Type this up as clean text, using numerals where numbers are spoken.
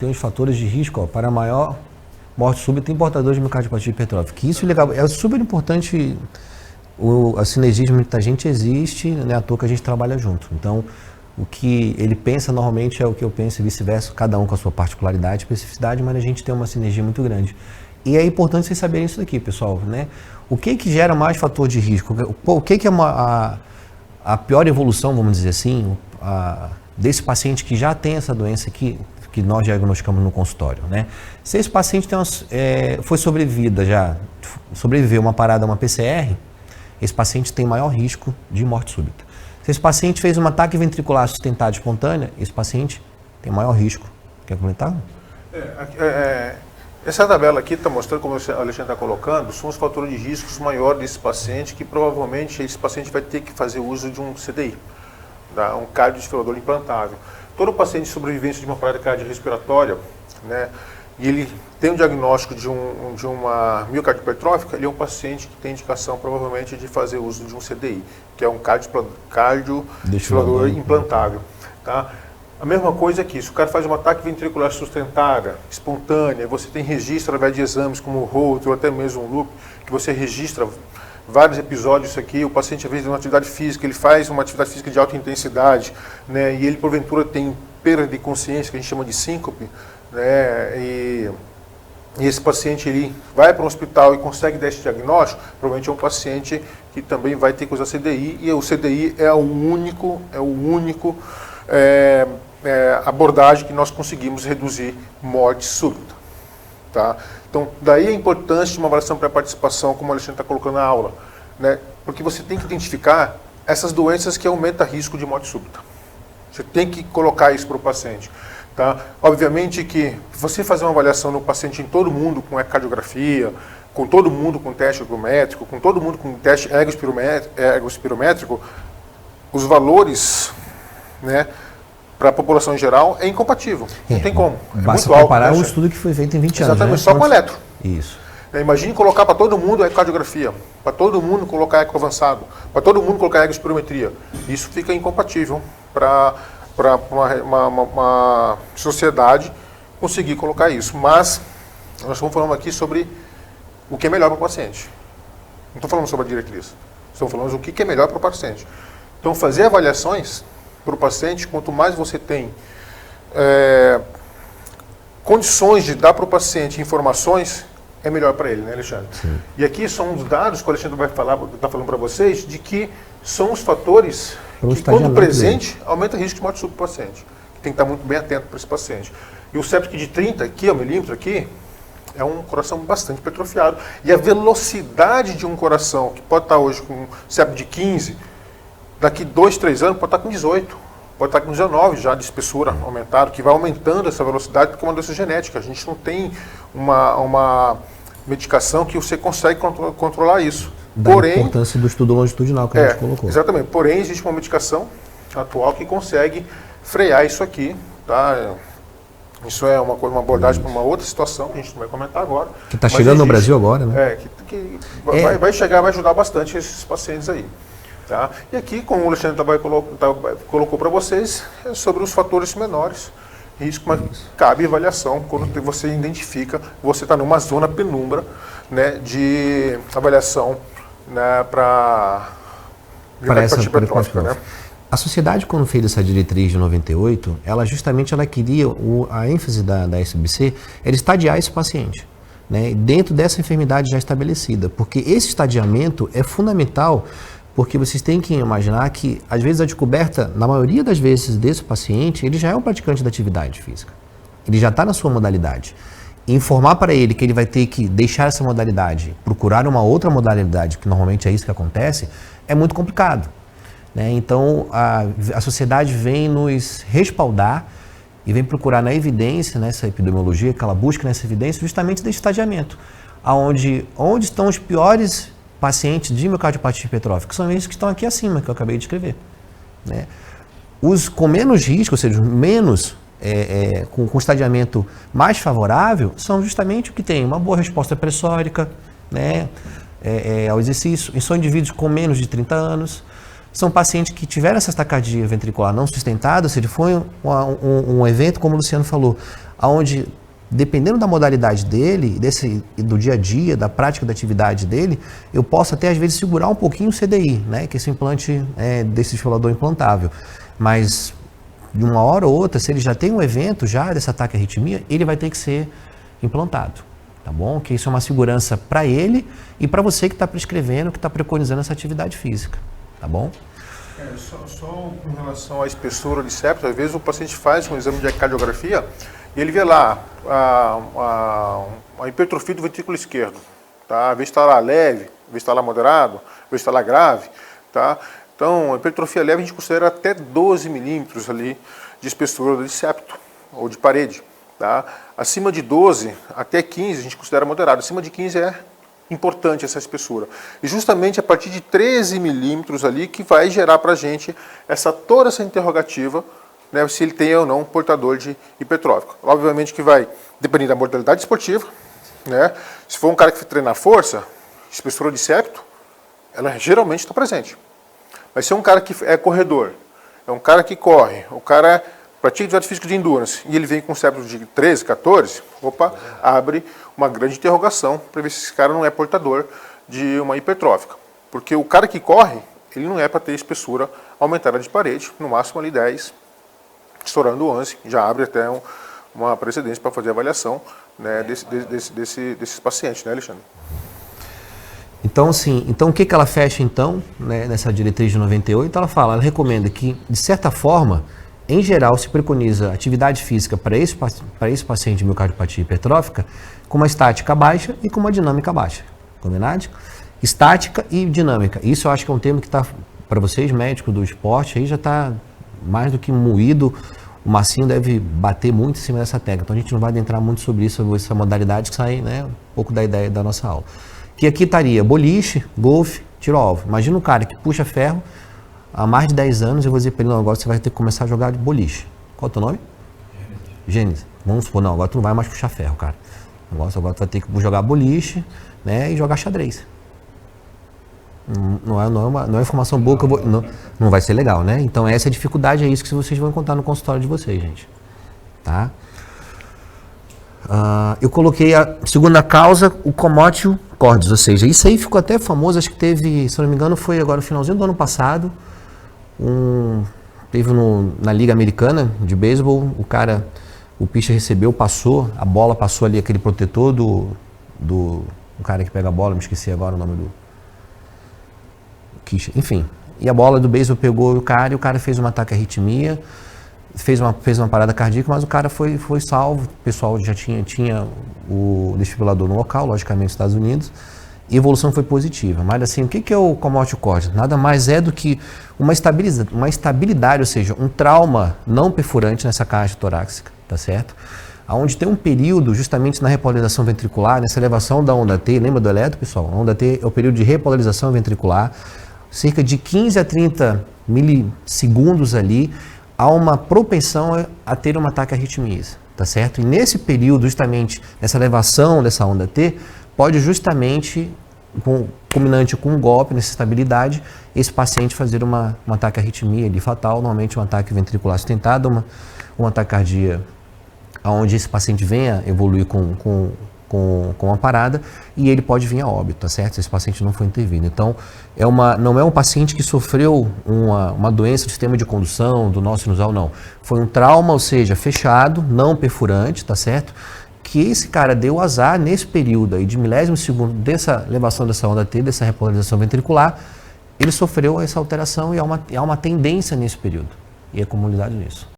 tem os fatores de risco para maior morte súbita em portadores de miocardiopatia hipertrófica. Isso é super importante, a sinergismo de muita gente existe, não é à toa que a gente trabalha junto. Então, o que ele pensa normalmente é o que eu penso e vice-versa, cada um com a sua particularidade, especificidade, mas a gente tem uma sinergia muito grande. E é importante vocês saberem isso daqui, pessoal, né? O que gera mais fator de risco? O que é a pior evolução, vamos dizer assim, desse paciente que já tem essa doença aqui, que nós diagnosticamos no consultório, né? Se esse paciente foi sobreviveu uma parada, uma PCR, esse paciente tem maior risco de morte súbita. Se esse paciente fez um ataque ventricular sustentado espontânea, esse paciente tem maior risco. Quer comentar? Essa tabela aqui está mostrando, como o Alexandre está colocando, são os fatores de riscos maiores desse paciente, que provavelmente esse paciente vai ter que fazer uso de um CDI, um cardiodesfibrilador implantável. Todo paciente de sobrevivência de uma parada cardiorrespiratória, né, e ele tem um diagnóstico de uma miocardite hipertrófica, ele é um paciente que tem indicação provavelmente de fazer uso de um CDI, que é um cardiodesfibrilador implantável. Tá? A mesma coisa aqui, se o cara faz um ataque ventricular sustentada, espontânea, você tem registro através de exames como o Holter ou até mesmo o loop, que você registra vários episódios aqui, o paciente às vezes tem uma atividade física, ele faz uma atividade física de alta intensidade, né, e ele porventura tem perda de consciência, que a gente chama de síncope, né, e esse paciente ele vai para um hospital e consegue dar esse diagnóstico, provavelmente é um paciente que também vai ter que usar CDI, e o CDI é o único abordagem que nós conseguimos reduzir morte súbita. Tá? Então, daí a importância de uma avaliação pré-participação, como o Alexandre está colocando na aula, né? Porque você tem que identificar essas doenças que aumentam o risco de morte súbita. Você tem que colocar isso para o paciente. Tá? Obviamente que você fazer uma avaliação no paciente em todo mundo com ecocardiografia, com todo mundo com teste ergométrico, com todo mundo com teste ergospirométrico, os valores, né, para a população em geral é incompatível. Não tem como. Basta comparar o estudo que foi feito em 20 anos. Exatamente, né? Só com eletro. Isso. Imagine colocar para todo mundo a ecocardiografia, para todo mundo colocar eco avançado, para todo mundo colocar ergospirometria. Isso fica incompatível para uma sociedade conseguir colocar isso. Mas nós estamos falando aqui sobre o que é melhor para o paciente. Não estou falando sobre a diretriz. Estamos falando o que é melhor para o paciente. Então, fazer avaliações para o paciente, quanto mais você tem condições de dar para o paciente informações, é melhor para ele, né, Alexandre? Sim. E aqui são os dados que o Alexandre está falando para vocês, de que são os fatores que, quando presente, aumenta o risco de morte súbita para o paciente. Que tem que estar muito bem atento para esse paciente. E o septic de 30 aqui, milímetro aqui, é um coração bastante hipertrofiado. E a velocidade de um coração, que pode estar hoje com um septic de 15, daqui 2, 3 anos pode estar com 18, pode estar com 19 já de espessura aumentado, que vai aumentando essa velocidade porque é uma doença genética. A gente não tem uma medicação que você consegue controlar isso. Porém, a importância do estudo longitudinal que a gente colocou. Exatamente. Porém, existe uma medicação atual que consegue frear isso aqui. Tá? Isso é uma abordagem para uma outra situação que a gente não vai comentar agora. Que está chegando no Brasil agora, né? Vai chegar, vai ajudar bastante esses pacientes aí. Tá? E aqui, como o Alexandre colocou para vocês, é sobre os fatores menores, risco, mas cabe avaliação quando você identifica, você está numa zona penumbra, né, de avaliação, né, para essa hipertrófica, né? A sociedade, quando fez essa diretriz de 98, ela queria, a ênfase da SBC era estadiar esse paciente, né, dentro dessa enfermidade já estabelecida, porque esse estadiamento é fundamental. Porque vocês têm que imaginar que, às vezes, a descoberta, na maioria das vezes, desse paciente, ele já é um praticante da atividade física. Ele já está na sua modalidade. E informar para ele que ele vai ter que deixar essa modalidade, procurar uma outra modalidade, que normalmente é isso que acontece, é muito complicado. Né? Então, a sociedade vem nos respaldar e vem procurar na evidência, nessa epidemiologia, que ela busca nessa evidência, justamente desse estadiamento. Onde estão os piores pacientes de miocardiopatia hipertrófica, são esses que estão aqui acima, que eu acabei de escrever. Né? Os com menos risco, ou seja, menos, com estadiamento mais favorável, são justamente o que tem uma boa resposta pressórica, né, ao exercício, e são indivíduos com menos de 30 anos, são pacientes que tiveram essa taquicardia ventricular não sustentada, ou seja, foi um evento, como o Luciano falou, onde, dependendo da modalidade dele, do dia a dia, da prática da atividade dele, eu posso até às vezes segurar um pouquinho o CDI, né, que é esse implante desse desfibrilador implantável. Mas de uma hora ou outra, se ele já tem um evento já desse ataque à arritmia, ele vai ter que ser implantado, tá bom? Que isso é uma segurança para ele e para você que está prescrevendo, que está preconizando essa atividade física, tá bom? Só com relação à espessura de septo, às vezes o paciente faz um exame de cardiografia e ele vê lá a hipertrofia do ventrículo esquerdo, tá? Vê se está lá leve, vê se está lá moderado, vê se está lá grave, tá? Então, a hipertrofia leve a gente considera até 12 milímetros ali de espessura de septo ou de parede, tá? Acima de 12 até 15 a gente considera moderado, acima de 15 é importante essa espessura. E justamente a partir de 13 milímetros ali que vai gerar para a gente toda essa interrogativa, né, se ele tem ou não portador de hipertrófico. Obviamente que vai depender da modalidade esportiva, né? Se for um cara que treina força, espessura de septo, ela geralmente está presente. Mas se é um cara que é corredor, é um cara que corre, o cara pratica atividade física de endurance e ele vem com septo de 13, 14, abre uma grande interrogação para ver se esse cara não é portador de uma hipertrófica. Porque o cara que corre, ele não é para ter espessura aumentada de parede, no máximo ali 10, estourando 11, já abre até uma precedência para fazer a avaliação, né, desses pacientes, né, Alexandre? Então, assim, o que ela fecha, então, né, nessa diretriz de 98? Ela recomenda que, de certa forma, em geral, se preconiza atividade física para esse paciente de miocardiopatia hipertrófica com uma estática baixa e com uma dinâmica baixa. Combinado? Estática e dinâmica. Isso eu acho que é um termo que está, para vocês, médicos do esporte, aí já está mais do que moído. O Marcinho deve bater muito em cima dessa técnica. Então, a gente não vai adentrar muito sobre isso, sobre essa modalidade que sai, né, um pouco da ideia da nossa aula. Que aqui estaria boliche, golfe, tiro-alvo. Imagina um cara que puxa ferro há mais de 10 anos, eu vou dizer para ele, não, agora você vai ter que começar a jogar de boliche. Qual é o teu nome? Gênesis. Vamos supor, não, agora tu não vai mais puxar ferro, cara. Agora tu vai ter que jogar boliche, né, e jogar xadrez. Não é informação boa que eu vou... Não vai ser legal, né? Então essa é a dificuldade, é isso que vocês vão encontrar no consultório de vocês, gente. Tá? Eu coloquei a segunda causa, o comótio cordis, ou seja, isso aí ficou até famoso, acho que teve, se eu não me engano, foi agora no finalzinho do ano passado, teve na Liga Americana de Beisebol, o pitcher recebeu, a bola passou ali aquele protetor do cara que pega a bola, me esqueci agora o nome do... Enfim, e a bola do beisebol pegou o cara e o cara fez um ataque à arritmia, fez uma parada cardíaca, mas o cara foi salvo, o pessoal já tinha o desfibrilador no local, logicamente nos Estados Unidos, e a evolução foi positiva. Mas assim, o que é o comótio cordis? Nada mais é do que uma estabilidade, ou seja, um trauma não perfurante nessa caixa torácica, tá certo? Onde tem um período justamente na repolarização ventricular, nessa elevação da onda T, lembra do eletro, pessoal? A onda T é o período de repolarização ventricular, cerca de 15 a 30 milissegundos ali, há uma propensão a ter um ataque à arritmia, tá certo? E nesse período, justamente, essa elevação dessa onda T, pode justamente, combinante com um golpe nessa estabilidade, esse paciente fazer um ataque à arritmia ali, fatal, normalmente um ataque ventricular sustentado, um ataque cardíaco, onde esse paciente venha evoluir com uma parada e ele pode vir a óbito, tá certo? Se esse paciente não for intervindo. Então, não é um paciente que sofreu uma doença do sistema de condução, do nó sinusal, não. Foi um trauma, ou seja, fechado, não perfurante, tá certo? Que esse cara deu azar nesse período aí de milésimo segundo dessa elevação dessa onda T, dessa repolarização ventricular, ele sofreu essa alteração e há uma tendência nesse período. E a comunidade nisso.